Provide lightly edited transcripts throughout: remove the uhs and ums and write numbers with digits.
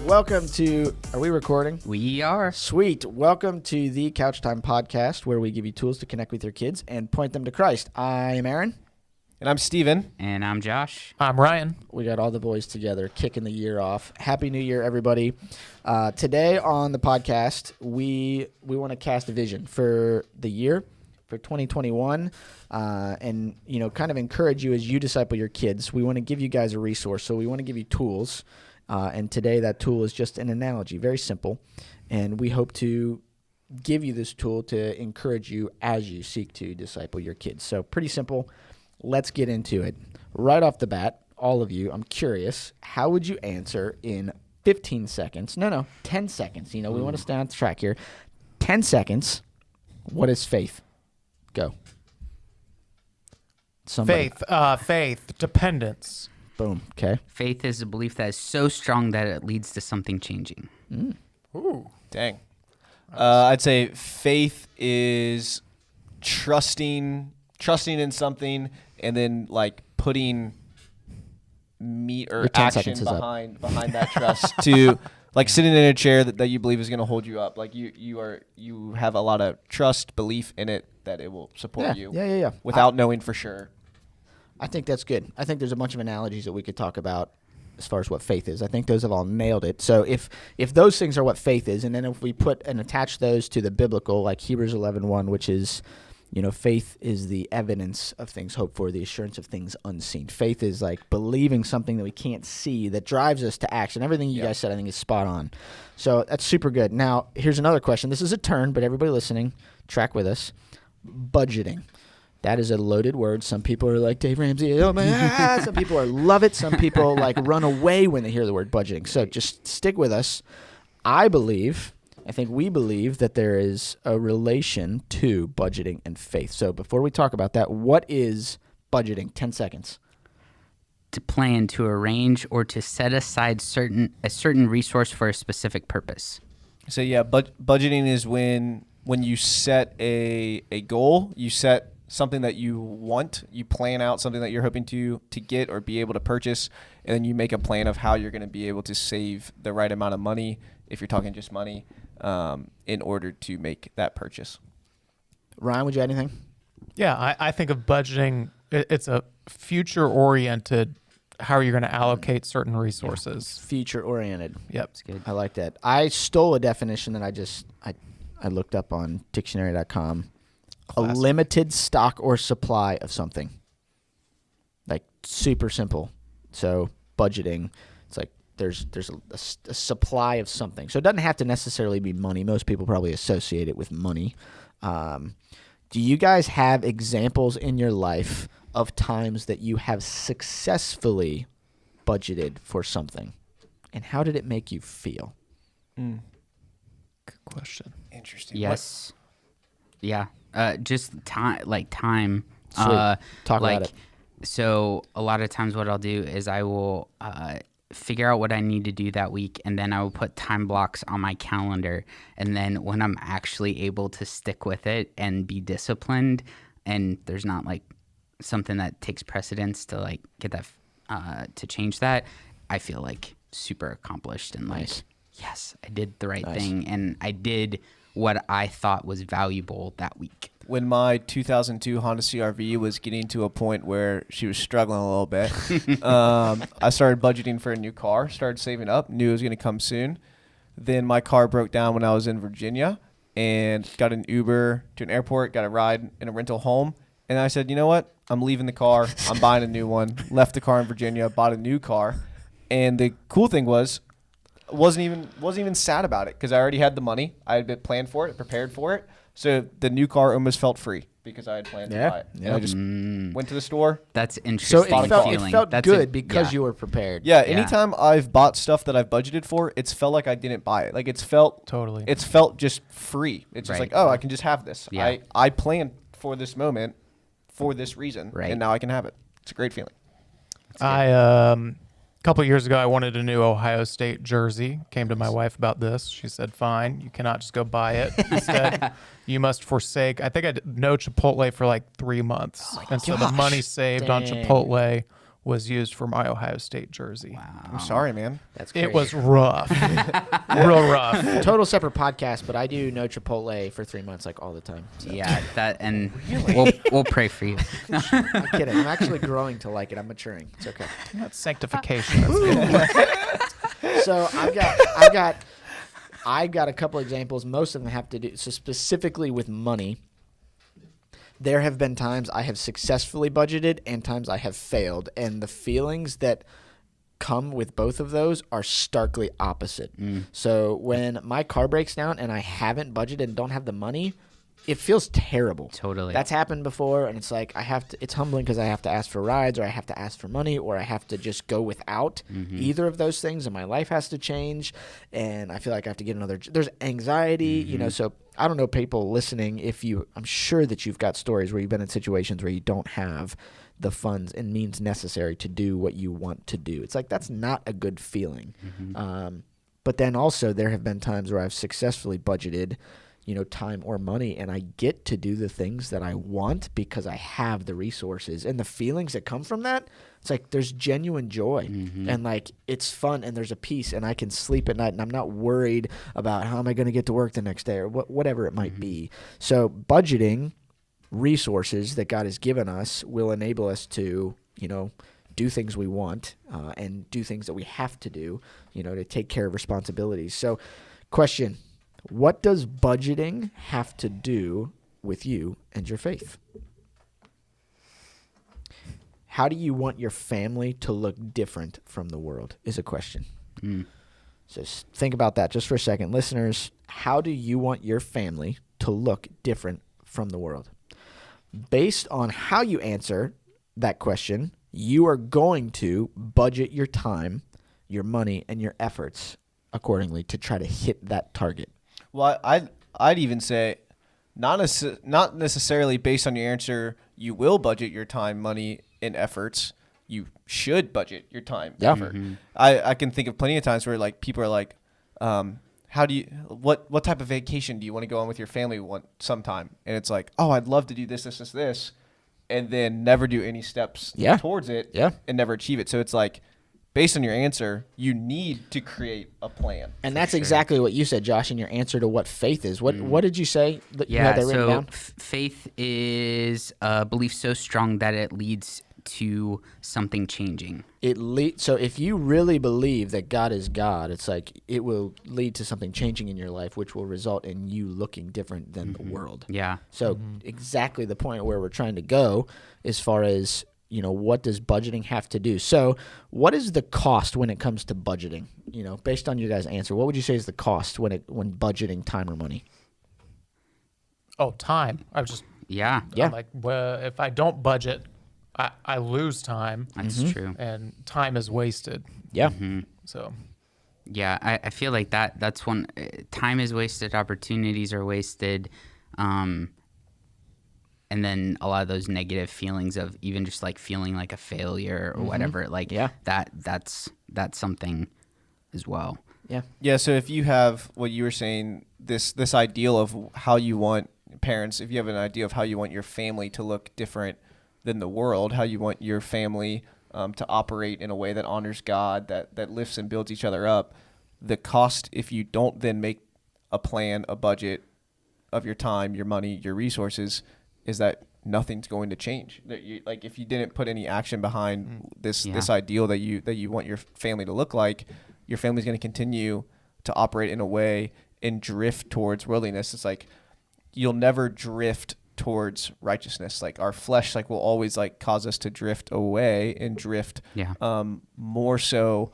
Welcome to, are we recording? We are. Sweet. Welcome to the Couch Time Podcast, where we give you tools to connect with your kids and point them to Christ. I am Aaron. And I'm Steven. And I'm Josh. I'm Ryan. We got all the boys together, kicking the year off. Happy New Year, everybody. Today on the podcast, we want to cast a vision for the year, for 2021, and, kind of encourage you as you disciple your kids. We want to give you guys a resource, so we want to give you tools. And today that tool is just an analogy, very simple. And we hope to give you this tool to encourage you as you seek to disciple your kids. So pretty simple. Let's get into it. Right off the bat, all of you, I'm curious, how would you answer in 15 seconds? No, 10 seconds. We want to stay on track here. 10 seconds. What is faith? Go. Somebody. Faith, dependence. Boom. Okay. Faith is a belief that is so strong that it leads to something changing. Ooh. Dang. I'd say faith is trusting in something and then like putting meat or action behind that trust to like sitting in a chair that you believe is going to hold you up. Like you have a lot of trust, belief in it that it will support you. Yeah. Without knowing for sure. I think that's good. I think there's a bunch of analogies that we could talk about as far as what faith is. I think those have all nailed it. So if those things are what faith is, and then if we put and attach those to the biblical, like Hebrews 11:1, which is, faith is the evidence of things hoped for, the assurance of things unseen. Faith is like believing something that we can't see that drives us to action. Everything you guys said, I think, is spot on. So that's super good. Now, here's another question. This is a turn, but everybody listening, track with us. Budgeting. That is a loaded word. Some people are like, Dave Ramsey, oh man. Some people love it. Some people run away when they hear the word budgeting. So just stick with us. I think we believe that there is a relation to budgeting and faith. So before we talk about that, what is budgeting? 10 seconds. To plan, to arrange, or to set aside a certain resource for a specific purpose. So budgeting is when you set a goal, you set something that you want, you plan out something that you're hoping to get or be able to purchase, and then you make a plan of how you're going to be able to save the right amount of money, if you're talking just money, in order to make that purchase. Ryan, would you add anything? Yeah, I think of budgeting, it's a future-oriented, how are you going to allocate certain resources. Future-oriented. Yep. That's good. I like that. I stole a definition that I looked up on dictionary.com. Classic. A limited stock or supply of something. Like super simple. So budgeting, it's like there's a supply of something. So it doesn't have to necessarily be money. Most people probably associate it with money. Do you guys have examples in your life of times that you have successfully budgeted for something? And how did it make you feel? Good question. Interesting. Yes. Yeah. Just time. Sweet. Talk about it. So a lot of times what I'll do is I will figure out what I need to do that week, and then I will put time blocks on my calendar. And then when I'm actually able to stick with it and be disciplined, and there's not something that takes precedence to get that to change that, I feel super accomplished and nice. Yes, I did the right thing, and I did what I thought was valuable that week. When my 2002 Honda CR-V was getting to a point where she was struggling a little bit, I started budgeting for a new car, started saving up, knew it was going to come soon. Then my car broke down when I was in Virginia and got an Uber to an airport, got a ride in a rental home. And I said, you know what? I'm leaving the car. I'm buying a new one. Left the car in Virginia, bought a new car. And the cool thing was, wasn't even sad about it because I already had the money. I had been planned for it, prepared for it. So the new car almost felt free because I had planned to buy it. Yeah. And I just went to the store. That's interesting. So it felt good because you were prepared. Yeah, anytime I've bought stuff that I've budgeted for, it's felt like I didn't buy it. It's felt just free. It's just I can just have this. Yeah. I planned for this moment for this reason, and now I can have it. It's a great feeling. A couple of years ago, I wanted a new Ohio State jersey. Came to my wife about this. She said, fine, you cannot just go buy it. Instead, you must forsake. I think I did no Chipotle for 3 months. So the money saved on Chipotle was used for my Ohio State jersey. I'm sorry, man. That's crazy. It was rough, real rough. Total separate podcast, but I do know Chipotle for 3 months, like all the time. So. Yeah, that and we'll pray for you. I'm kidding. I'm actually growing to like it. I'm maturing. It's okay. That's sanctification. That's good. So I've got a couple examples. Most of them have to do so specifically with money. There have been times I have successfully budgeted and times I have failed, and the feelings that come with both of those are starkly opposite. So when my car breaks down and I haven't budgeted and don't have the money, it feels terrible. Totally. That's happened before, and it's like it's humbling because I have to ask for rides, or I have to ask for money, or I have to just go without either of those things, and my life has to change, and I feel like I have to get another. There's anxiety, so I don't know, people listening, I'm sure that you've got stories where you've been in situations where you don't have the funds and means necessary to do what you want to do. It's like, that's not a good feeling. But then also there have been times where I've successfully budgeted, time or money, and I get to do the things that I want because I have the resources, and the feelings that come from that, it's like there's genuine joy and like it's fun, and there's a peace, and I can sleep at night, and I'm not worried about how am I going to get to work the next day or whatever it might be. So budgeting resources that God has given us will enable us to, do things we want and do things that we have to do, to take care of responsibilities. So question, what does budgeting have to do with you and your faith? How do you want your family to look different from the world is a question. So think about that just for a second. Listeners, how do you want your family to look different from the world? Based on how you answer that question, you are going to budget your time, your money, and your efforts accordingly to try to hit that target. Well, I'd even say not necessarily based on your answer, you will budget your time, money, and efforts. You should budget your time, effort. I can think of plenty of times where like people are like, what type of vacation do you want to go on with your family sometime? And it's like, oh, I'd love to do this, and then never do any steps towards it and never achieve it. So it's like, based on your answer, you need to create a plan. And that's exactly what you said, Josh, in your answer to what faith is. What did you say? You had that written down? Faith is a belief so strong that it leads to something changing. So if you really believe that God is God, it's like it will lead to something changing in your life, which will result in you looking different than the world. Yeah. So exactly the point where we're trying to go as far as, what does budgeting have to do? So what is the cost when it comes to budgeting? Based on your guys' answer, what would you say is the cost when budgeting time or money? Oh, time. I was just Yeah. Yeah. I'm like, well, if I don't budget, I lose time. That's true. And time is wasted. Yeah. So Yeah, I feel like that's one. Time is wasted, opportunities are wasted, and then a lot of those negative feelings of even just like feeling like a failure or whatever, like that's something as well. Yeah, so if you have what you were saying, this ideal of how you want parents, if you have an idea of how you want your family to look different than the world, how you want your family to operate in a way that honors God, that lifts and builds each other up, the cost if you don't then make a plan, a budget of your time, your money, your resources, is that nothing's going to change. That like if you didn't put any action behind this ideal that you want your family to look like, your family's going to continue to operate in a way and drift towards worldliness. It's like you'll never drift towards righteousness. Like our flesh will always cause us to drift away and drift more so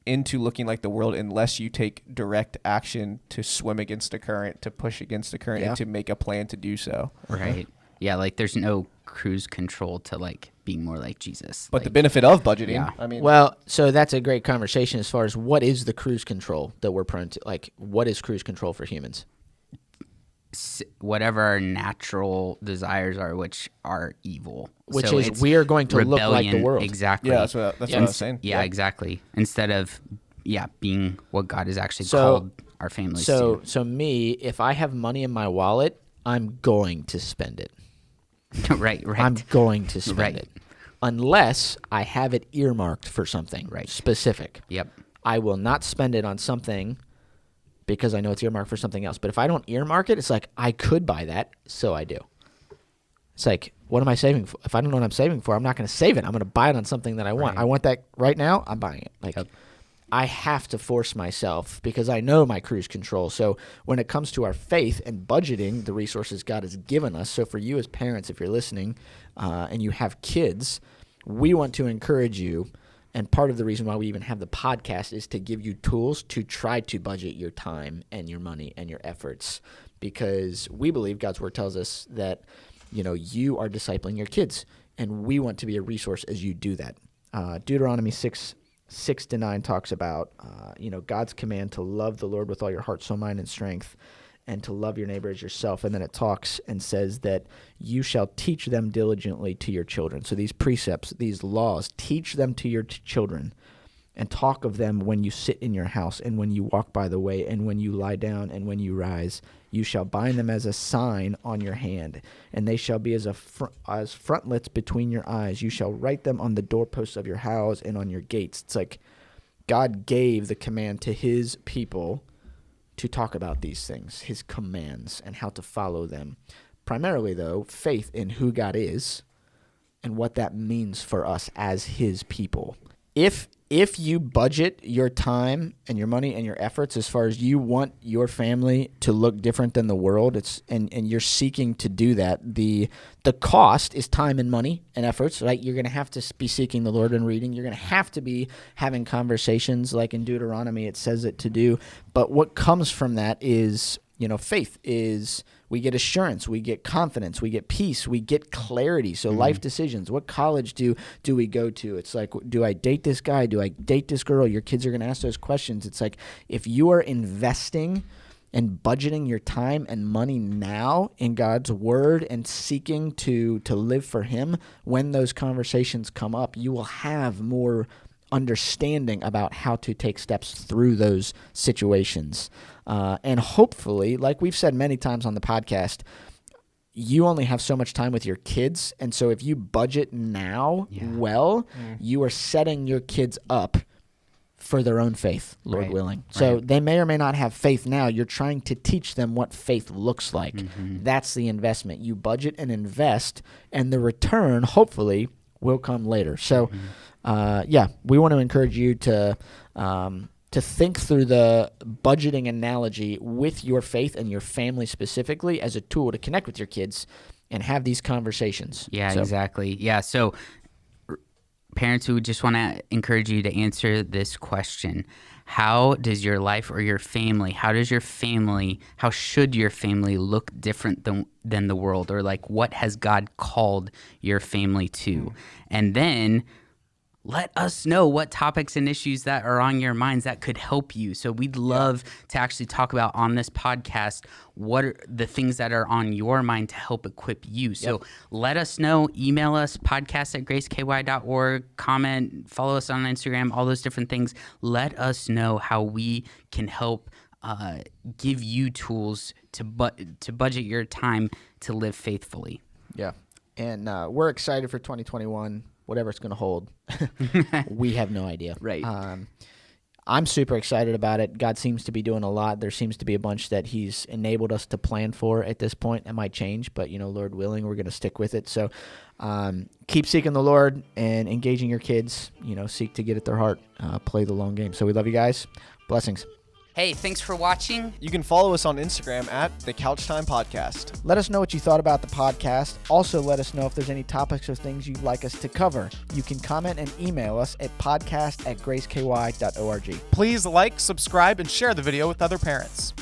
into looking like the world unless you take direct action to swim against the current, to push against the current, and to make a plan to do so. Right. Yeah, there's no cruise control to being more like Jesus. But the benefit of budgeting, I mean, well, so that's a great conversation as far as what is the cruise control that we're prone to. What is cruise control for humans? Whatever our natural desires are, which are evil. Which so is we are going to look like the world. Exactly. Yeah, that's what I was saying. Yeah, exactly. Instead of being what God has actually called our families to. So me, if I have money in my wallet, I'm going to spend it. right. I'm going to spend it. unless I have it earmarked for something specific. Yep. I will not spend it on something because I know it's earmarked for something else. But if I don't earmark it, it's like I could buy that, so I do. It's like, what am I saving for? If I don't know what I'm saving for, I'm not going to save it. I'm going to buy it on something that I want. Right. I want that right now, I'm buying it. Like, I have to force myself because I know my cruise control. So when it comes to our faith and budgeting the resources God has given us, so for you as parents, if you're listening and you have kids, we want to encourage you. And part of the reason why we even have the podcast is to give you tools to try to budget your time and your money and your efforts, because we believe God's word tells us that, you are discipling your kids, and we want to be a resource as you do that. Deuteronomy 6:6-9 talks about, God's command to love the Lord with all your heart, soul, mind, and strength, and to love your neighbor as yourself. And then it talks and says that you shall teach them diligently to your children. So these precepts, these laws, teach them to your children, and talk of them when you sit in your house, and when you walk by the way, and when you lie down, and when you rise. You shall bind them as a sign on your hand, and they shall be as frontlets between your eyes. You shall write them on the doorposts of your house and on your gates. It's like God gave the command to his people to talk about these things, his commands, and how to follow them. Primarily, though, faith in who God is and what that means for us as his people. If you budget your time and your money and your efforts as far as you want your family to look different than the world, and you're seeking to do that, the cost is time and money and efforts, right? You're going to have to be seeking the Lord and reading. You're going to have to be having conversations like in Deuteronomy it says it to do. But what comes from that is, faith is we get assurance, we get confidence, we get peace, we get clarity. So life decisions, what college do we go to? It's like, do I date this guy? Do I date this girl? Your kids are going to ask those questions. It's like, if you are investing and budgeting your time and money now in God's word and seeking to live for him, when those conversations come up, you will have more understanding about how to take steps through those situations. And hopefully, like we've said many times on the podcast, you only have so much time with your kids. And so if you budget now you are setting your kids up for their own faith, Lord willing. So they may or may not have faith now. You're trying to teach them what faith looks like. That's the investment. You budget and invest, and the return, hopefully, will come later. So, we want to encourage you to think through the budgeting analogy with your faith and your family specifically as a tool to connect with your kids and have these conversations. Yeah, exactly. Yeah, so parents, who just want to encourage you to answer this question. How does your life or your family, how should your family look different than the world? Or like, what has God called your family to? And then let us know what topics and issues that are on your minds that could help you. So we'd love to actually talk about on this podcast what are the things that are on your mind to help equip you. So let us know. Email us, podcast@graceky.org, comment, follow us on Instagram, all those different things. Let us know how we can help give you tools to budget your time to live faithfully. Yeah. And we're excited for 2021. Whatever it's going to hold, we have no idea. Right. I'm super excited about it. God seems to be doing a lot. There seems to be a bunch that he's enabled us to plan for at this point. It might change, but, Lord willing, we're going to stick with it. So keep seeking the Lord and engaging your kids. Seek to get at their heart. Play the long game. So we love you guys. Blessings. Hey, thanks for watching. You can follow us on Instagram at The Couch Time Podcast. Let us know what you thought about the podcast. Also, let us know if there's any topics or things you'd like us to cover. You can comment and email us at podcast@graceky.org. Please like, subscribe, and share the video with other parents.